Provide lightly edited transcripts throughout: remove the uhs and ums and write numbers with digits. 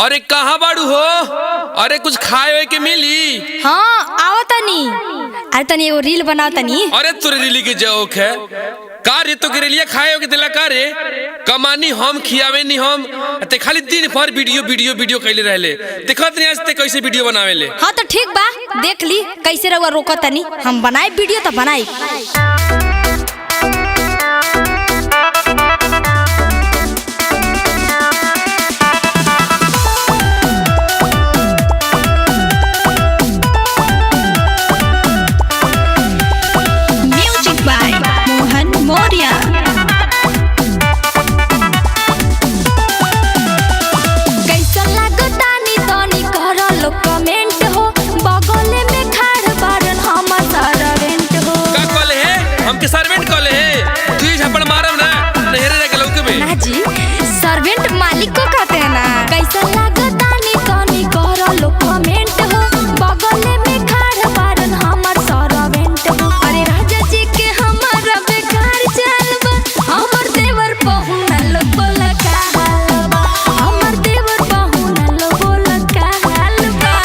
अरे कहाँ बाड़ू हो? अरे कुछ खाए के मिली? हाँ आओ तनी। अरे तनी एगो रील बनाओ तनी। अरे तोरे रीली के जोक है का रे? तो गिरलिया खाए के दिला का रे? कमानी हम खियावे नहीं हम ते खाली दिन भर वीडियो वीडियो वीडियो कैले रहले। देखत नहीं आज ते कैसे वीडियो बनावे ले। हाँ तो ठीक बा, देख ली कैसे रहुआ रोको तनी। हम बनाए वीडियो तो बनाई। सर्वेंट कॉल है तू झपड़ मारब ना नहरे रे गलौ के ना जी, सर्वेंट मालिक को कहते हैं ना। कैसा लागता नी तनी करो लो कमेंट हो, बगल में खड़ा बारन हमर सर्वेंट हो। अरे राजा जी के हमारा बेकार चलबा, हमर देवर पहुनल बोल का हालबा, हमर देवर पहुनल बोल का हालबा।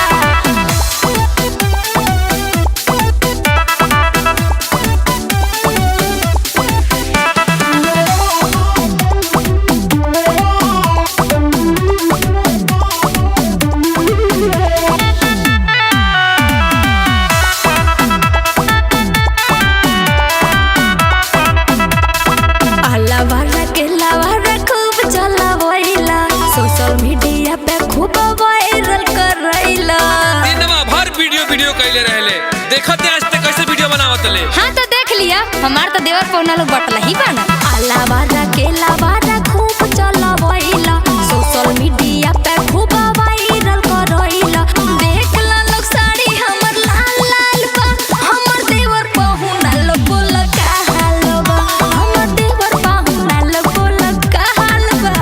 सोशल मीडिया पे खूब वायरल कर रहीला। दिनवा भर वीडियो कैले रहले। देखत आज तक कैसे वीडियो बनावत ले। हां तो देख लिया, हमार तो देवर पौना लोग बटला ही बना। अलावारा के लावारा खूब चलावइला, सोशल मीडिया पे खूब वायरल कर रहीला। देख ला लोग साड़ी हमर लाल लाल बा, हमर देवर पहुना लोग बोल का हालबा, हमर देवर पहुना लोग बोल का हालबा।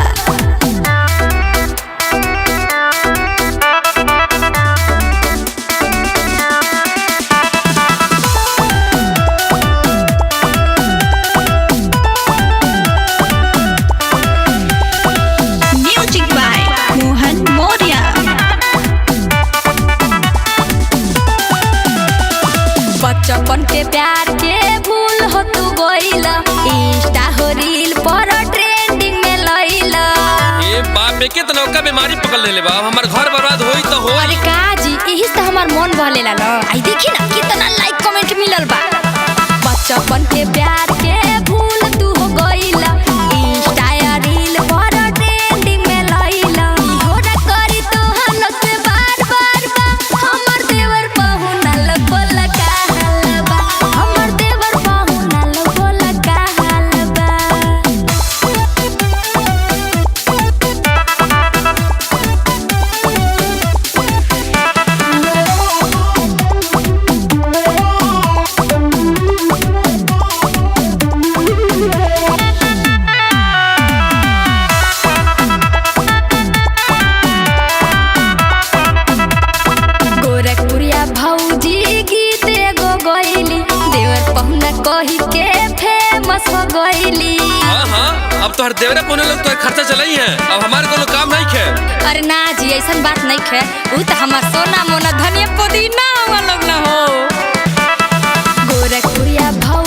बचपन के प्यार के भूल हो तू गइला, इंस्टा हो रील पर ट्रेंडिंग में लइला। ए बाप में कितना का बीमारी पकड़ लेले बा, हमर घर बर्बाद होई तो हो। अरे का जी, यही से हमर मन बहलेला न। आई देखी ना कितना लाइक कमेंट मिलल बा। बचपन के प्यार के भूल तू हो गइला, इंस्टा या रील पर ट्रेंडिंग में लइला। होरा करी तो हम से बार बार बा, हमर देवर पहुनल बोल का हालबा, हमर देवर पहुनल बोल का हालबा। गोरखपुरिया भौजी गीत एगो गइली, देवर पहुना कही के फेमस हो गइली। हां हां अब तो हर देवरे पौने लोग तो खर्चा चलाई है, अब हमारे कोनो काम नहीं खे। अरे ना जी, ऐसन बात नहीं खे। उ त हमर सोना मोना धनिया पुदीना हम लोग ना हो। गोरखपुरिया भौ